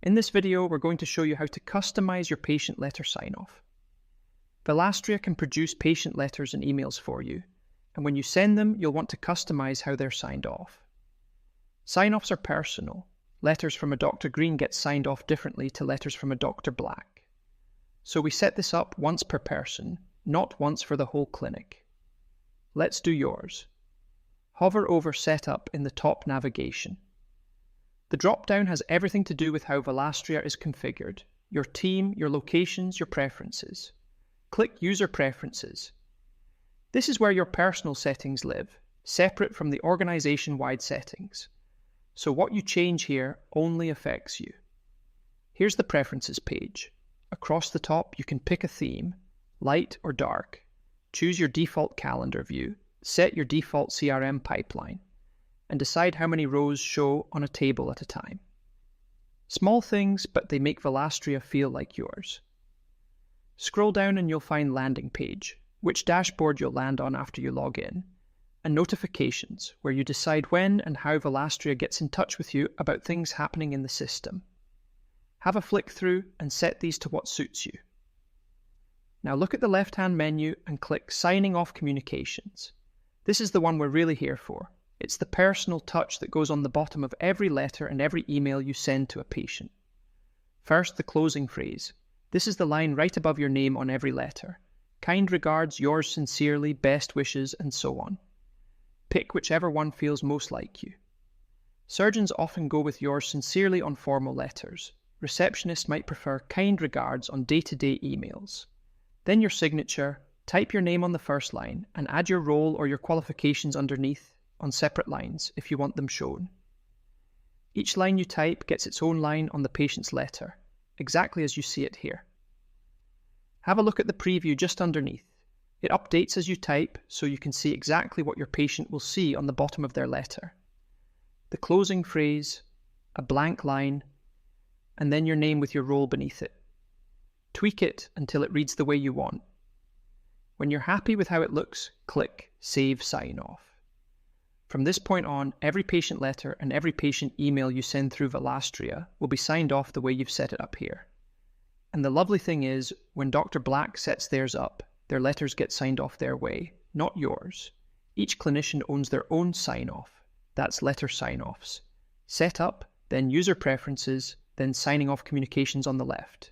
In this video, we're going to show you how to customize your patient letter sign-off. Velastria can produce patient letters and emails for you, and when you send them, you'll want to customize how they're signed off. Sign-offs are personal. Letters from a Dr. Green get signed off differently to letters from a Dr. Black. So we set this up once per person, not once for the whole clinic. Let's do yours. Hover over Setup in the top navigation. The drop-down has everything to do with how Velastria is configured: your team, your locations, your preferences. Click User Preferences. This is where your personal settings live, separate from the organization-wide settings. So what you change here only affects you. Here's the Preferences page. Across the top, you can pick a theme, light or dark, choose your default calendar view, set your default CRM pipeline, and decide how many rows show on a table at a time. Small things, but they make Velastria feel like yours. Scroll down and you'll find Landing Page, which dashboard you'll land on after you log in, and Notifications, where you decide when and how Velastria gets in touch with you about things happening in the system. Have a flick through and set these to what suits you. Now look at the left-hand menu and click Signing Off Communications. This is the one we're really here for. It's the personal touch that goes on the bottom of every letter and every email you send to a patient. First, the closing phrase. This is the line right above your name on every letter. Kind regards, yours sincerely, best wishes, and so on. Pick whichever one feels most like you. Surgeons often go with yours sincerely on formal letters. Receptionists might prefer kind regards on day-to-day emails. Then your signature, type your name on the first line, and add your role or your qualifications underneath on separate lines if you want them shown. Each line you type gets its own line on the patient's letter, exactly as you see it here. Have a look at the preview just underneath. It updates as you type, so you can see exactly what your patient will see on the bottom of their letter. The closing phrase, a blank line, and then your name with your role beneath it. Tweak it until it reads the way you want. When you're happy with how it looks, click Save Sign Off. From this point on, every patient letter and every patient email you send through Velastria will be signed off the way you've set it up here. And the lovely thing is, when Dr. Black sets theirs up, their letters get signed off their way, not yours. Each clinician owns their own sign-off. That's letter sign-offs. Set up, then User Preferences, then Signing Off Communications on the left.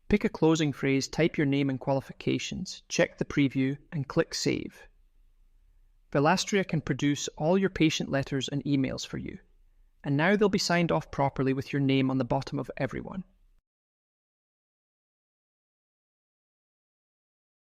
Pick a closing phrase, type your name and qualifications, check the preview, and click Save. Velastria can produce all your patient letters and emails for you, and now they'll be signed off properly with your name on the bottom of everyone.